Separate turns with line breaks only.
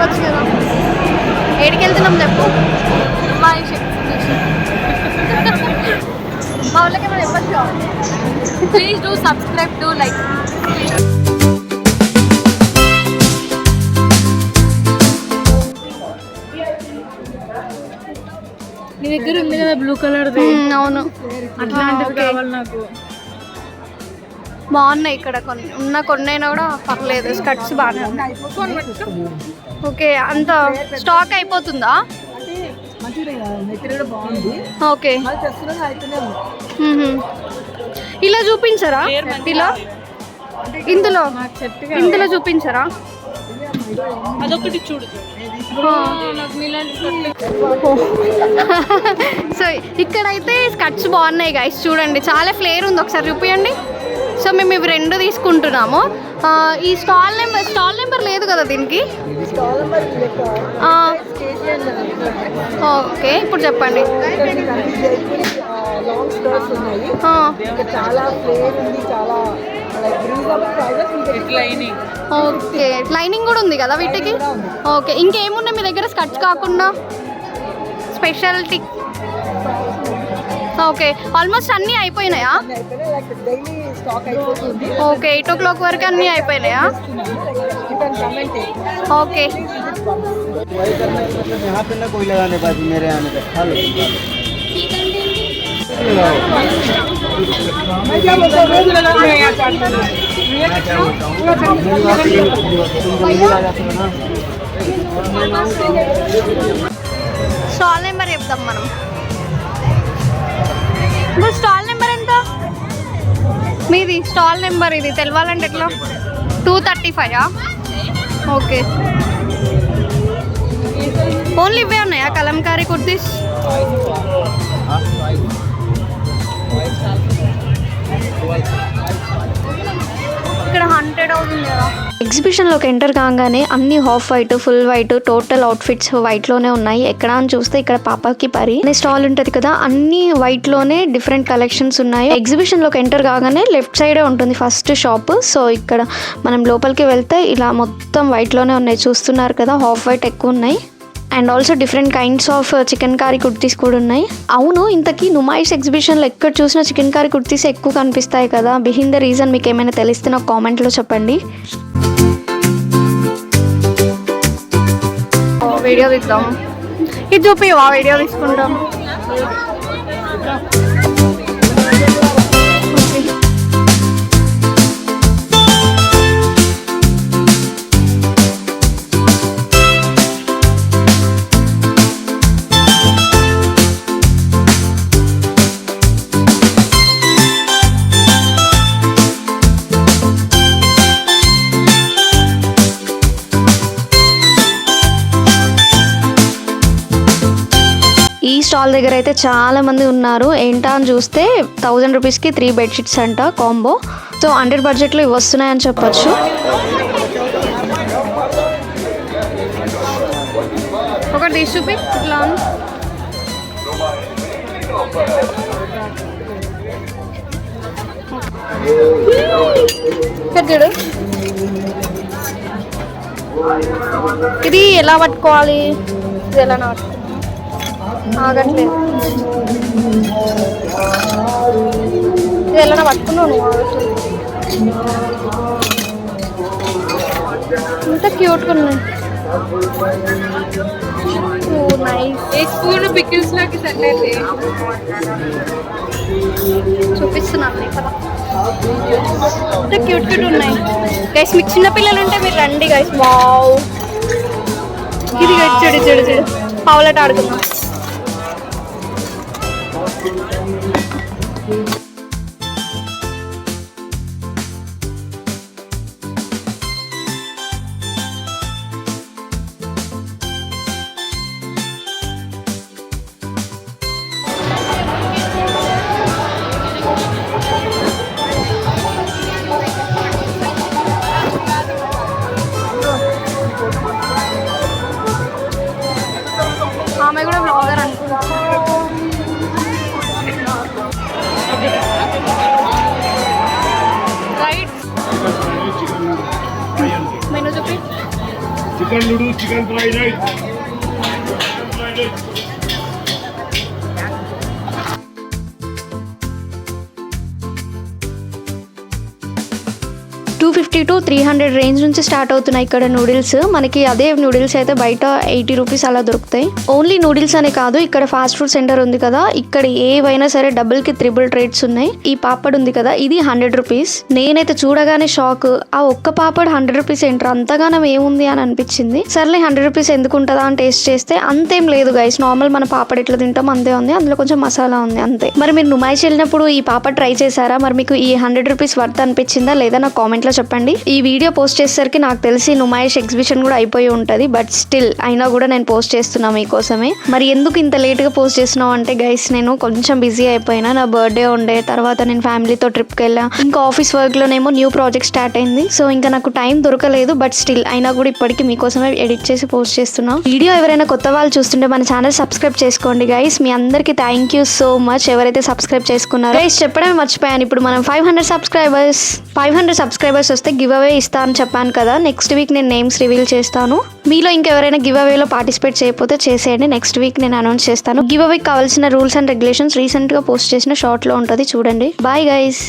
రావచ్చు కదా. ఏడికి వెళ్తున్నాం చెప్పు. మా వాళ్ళకి ఏమైనా చెప్పచ్చు. Please do subscribe to like.
నీ దగ్గర ఉంది కదా బ్లూ కలర్.
అవును,
అట్లాంటివి కావాలి నాకు.
బాగున్నాయి ఇక్కడ కొన్ని అయినా కూడా పర్లేదు. స్కర్ట్స్ బాగానే ఉన్నాయి. ఓకే, అంత స్టాక్ అయిపోతుందా? ఓకే, ఇలా చూపించరా? ఇలా ఇందులో చూపించరా?
అదొకటి చూడు.
సో ఇక్కడైతే స్కర్ట్స్ బాగున్నాయి గైస్, చూడండి చాలా ఫ్లేర్ ఉంది. ఒకసారి చూపించండి. సో మేము ఇవి 2 తీసుకుంటున్నాము. ఈ స్టాల్ నెంబర్ లేదు కదా దీనికి? ఓకే, ఇప్పుడు చెప్పండి. ఓకే, లైనింగ్ కూడా ఉంది కదా వీటికి. ఓకే, ఇంకేమున్నాయి మీ దగ్గర స్కర్ట్స్ కాకుండా స్పెషాలిటీ? ఓకే, ఆల్మోస్ట్ అన్నీ అయిపోయినాయా? ఓకే, 8 o'clock వరకు అన్నీ అయిపోయినాయా? ఓకే, స్టాల్ నెంబర్ చెప్దాం మనం. స్టాల్ నెంబర్ ఎంత మీది? స్టాల్ నెంబర్ ఇది తెలవాలంటే ఎట్లా? 235. ఓకే, ఓన్లీ ఇవే ఉన్నాయా కలంకారీ కుర్తీస్? ఇక్కడ 100 అవుతుంది కదా.
ఎగ్జిబిషన్లోకి ఎంటర్ కాగానే అన్ని half white, full white, total outfits వైట్లోనే ఉన్నాయి. ఎక్కడ అని చూస్తే ఇక్కడ పాపాకి పరి అనే స్టాల్ ఉంటుంది కదా, అన్ని వైట్లోనే డిఫరెంట్ కలెక్షన్స్ ఉన్నాయి. ఎగ్జిబిషన్లోకి ఎంటర్ కాగానే లెఫ్ట్ సైడే ఉంటుంది ఫస్ట్ షాప్. సో ఇక్కడ మనం లోపలికి వెళ్తే ఇలా మొత్తం వైట్లోనే ఉన్నాయి. చూస్తున్నారు కదా, హాఫ్ వైట్ ఎక్కువ ఉన్నాయి. And also different kinds of chikankari kurtis కూడా ఉన్నాయి. అవును, ఇంతకీ నుమాయిష్ ఎగ్జిబిషన్లో ఎక్కడ చూసినా చికెన్ కారీ కుర్తీస్ ఎక్కువ కనిపిస్తాయి కదా. బిహైండ్ ద రీజన్ మీకు ఏమైనా తెలిస్తే నాకు కామెంట్లో చెప్పండి.
వీడియో తీద్దాం. ఇది చూపివా? వీడియో తీసుకుంటాం.
ఈ స్టాల్ దగ్గర అయితే చాలా మంది ఉన్నారు. ఏంటా అని చూస్తే 1000 రూపీస్కి 3 బెడ్షీట్స్ అంట కాంబో. సో 100 బడ్జెట్లో ఇవి వస్తున్నాయని చెప్పొచ్చు.
ఒకటి తీసి చూపి. ఇట్లా చూడు. ఇది ఎలా పట్టుకోవాలి? ఇది ఎలా ఆగట్లేదు. ఇది ఎలా పట్టుకున్నావు నువ్వు? ఇంత క్యూట్గా ఉన్నాయి.
స్పూన్ పికిల్స్ లాకి సెట్ అయితే
చూపిస్తున్నాను కదా, ఇంత క్యూట్ ఉన్నాయి గైస్. మీకు చిన్నపిల్లలు ఉంటే మీరు రండి గైస్. వావ్, ఇది చెడు చెడు చెడు పావులట ఆడుకుందాం. ఆమె కూడా బ్లాగర్ అనుకుంటా.
Chicken noodles chicken fried rice
250 to 300 range నుంచి స్టార్ట్ అవుతున్నాయి ఇక్కడ నూడిల్స్. మనకి అదే నూడిల్స్ అయితే బయట 80 రూపీస్ అలా దొరుకుతాయి. ఓన్లీ నూడిల్స్ అనే కాదు, ఇక్కడ ఫాస్ట్ ఫుడ్ సెంటర్ ఉంది కదా, ఇక్కడ ఏవైనా సరే డబుల్ కి త్రిబుల్ రేట్స్ ఉన్నాయి. ఈ పాపడ్ ఉంది కదా, ఇది 100 రూపీస్. నేనైతే చూడగానే షాక్, ఆ ఒక్క పాపడ్ 100 రూపీస్ ఏంట్రా, అంతగానం ఏముంది అని అనిపించింది. సర్లే 100 రూపీస్ ఎందుకు ఉంటుందా అని టేస్ట్ చేస్తే అంతేం లేదు గైస్, నార్మల్ మన పాపడ్ ఎట్లా తింటాం అంతే ఉంది, అందులో కొంచెం మసాలా ఉంది అంతే. మరి మీరు నుమాయిష్ వెళ్ళినప్పుడు ఈ పాపడ్ ట్రై చేశారా? మరి మీకు ఈ 100 రూపీస్ వర్త్ అనిపించిందా లేదా నాకు కామెంట్ లో చెప్పండి. ఈ వీడియో పోస్ట్ చేసేసరికి నాకు తెలిసి నుమాయిష్ ఎగ్జిబిషన్ కూడా అయిపోయి ఉంటది, బట్ స్టిల్ అయినా కూడా నేను పోస్ట్ చేస్తున్నా మీకోసమే. మరి ఎందుకు ఇంత లేట్ గా పోస్ట్ చేస్తున్నావు అంటే గైస్, నేను కొంచెం బిజీ అయిపోయినా, నా బర్త్డే ఉండే, తర్వాత నేను ఫ్యామిలీతో ట్రిప్ కి వెళ్ళా, ఇంకా ఆఫీస్ వర్క్ లోనేమో న్యూ ప్రాజెక్ట్ స్టార్ట్ అయింది. సో ఇంకా నాకు టైం దొరకలేదు, బట్ స్టిల్ అయినా కూడా ఇప్పటికి మీకోసమే ఎడిట్ చేసి పోస్ట్ చేస్తున్నా. వీడియో ఎవరైనా కొత్త వాళ్ళు చూస్తుంటే మన ఛానల్ సబ్స్క్రైబ్ చేసుకోండి గైస్. మీ అందరికి థ్యాంక్ యూ సో మచ్ ఎవరైతే సబ్స్క్రైబ్ చేసుకున్నారో. గైస్ చెప్పడమే మర్చిపోయాను, ఇప్పుడు మనం 500 సబ్స్క్రైబర్స్ వస్తే గివ్ అవే ఇస్తా అని చెప్పాను కదా. నెక్స్ట్ వీక్ నేను నేమ్స్ రివీల్ చేస్తాను. మీలో ఇంకెవరైనా గివ్ అవేలో పార్టిసిపేట్ చేయకపోతే చేసేయండి, నెక్స్ట్ వీక్ నేను అనౌన్స్ చేస్తాను. గివ్ అవేకి కావాల్సిన రూల్స్ అండ్ రెగ్యులేషన్స్ రీసెంట్ గా పోస్ట్ చేసిన షార్ట్ లో ఉంటుంది, చూడండి. Bye guys.